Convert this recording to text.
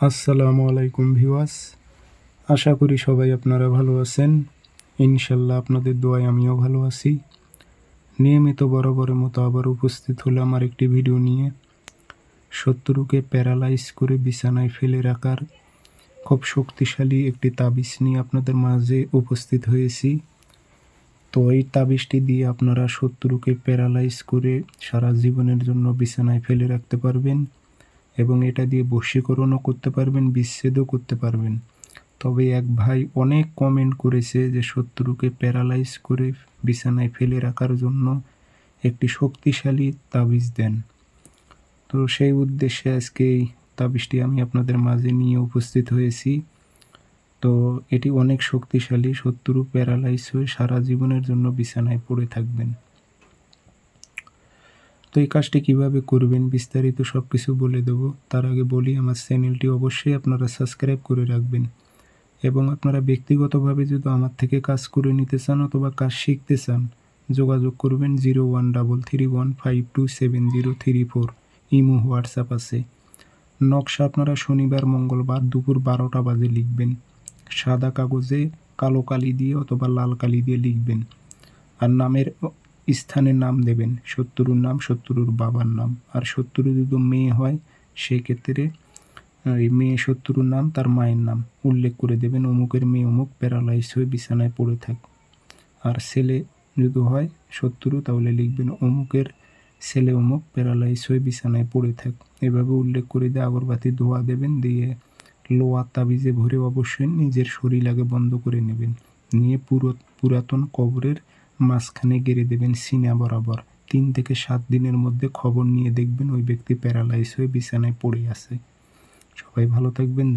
আসসালামু আলাইকুম ভিউয়ার্স, আশা করি সবাই আপনারা ভালো আছেন। ইনশাল্লাহ আপনাদের দোয়ায় আমিও ভালো আছি। নিয়মিত বরাবরের মতো আবার উপস্থিত হলাম আর একটি ভিডিও নিয়ে। শত্রুকে প্যারালাইজ করে বিছানায় ফেলে রাখার খুব শক্তিশালী একটি তাবিজ নিয়ে আপনাদের মাঝে উপস্থিত হয়েছি। তো এই তাবিজটি দিয়ে আপনারা শত্রুকে প্যারালাইজ করে সারা জীবনের জন্য বিছানায় ফেলে রাখতে পারবেন এবং এটা দিয়ে বশীকরণও করতে পারবেন, বিচ্ছেদও করতে পারবেন। তবে এক ভাই অনেক কমেন্ট করেছে যে শত্রুকে প্যারালাইজ করে বিছানায় ফেলে রাখার জন্য একটি শক্তিশালী তাবিজ দেন। তো সেই উদ্দেশ্যে আজকে এই তাবিজটি আমি আপনাদের মাঝে নিয়ে উপস্থিত হয়েছি। তো এটি অনেক শক্তিশালী, শত্রু প্যারালাইজ হয়ে সারা জীবনের জন্য বিছানায় পড়ে থাকবেন। তো এই কাজটি কীভাবে করবেন বিস্তারিত সব কিছু বলে দেবো। তার আগে বলি, আমার চ্যানেলটি অবশ্যই আপনারা সাবস্ক্রাইব করে রাখবেন এবং আপনারা ব্যক্তিগতভাবে যদি আমার থেকে কাজ করে নিতে চান অথবা কাজ শিখতে চান, যোগাযোগ করবেন 0133152703 ইমো, হোয়াটসঅ্যাপ আছে। নকশা আপনারা শনিবার মঙ্গলবার দুপুর 12টা বাজে লিখবেন। সাদা কাগজে কালো কালি দিয়ে অথবা লাল কালি দিয়ে লিখবেন আর নামের স্থানে নাম দেবেন, শত্রুর নাম, শত্রুর বাবার নাম। আর শত্রু যদি মেয়ে হয় সেক্ষেত্রে এই মেয়ে শত্রুর নাম, তার মায়ের নাম উল্লেখ করে দেবেন। অমুকের মেয়ে অমুক প্যারালাইজ হয়ে বিছানায় পড়ে থাক। আর ছেলে যদি হয় শত্রু তাহলে লিখবেন অমুকের ছেলে অমুক প্যারালাইজ হয়ে বিছানায় পড়ে থাক। এভাবে উল্লেখ করে দিয়ে আগরবাতি ধোয়া দেবেন, দিয়ে লোয়া তাবিজে ভরে অবশ্যই নিজের শরীর আগে বন্ধ করে নেবেন। নিয়ে পুরাতন কবরের মাঝখানে গেড়ে দেবেন সিনা বরাবর। 3 থেকে 7 দিনের মধ্যে খবর নিয়ে দেখবেন ওই ব্যক্তি প্যারালাইজ হয়ে বিছানায় পড়ে আছে। সবাই ভালো থাকবেন।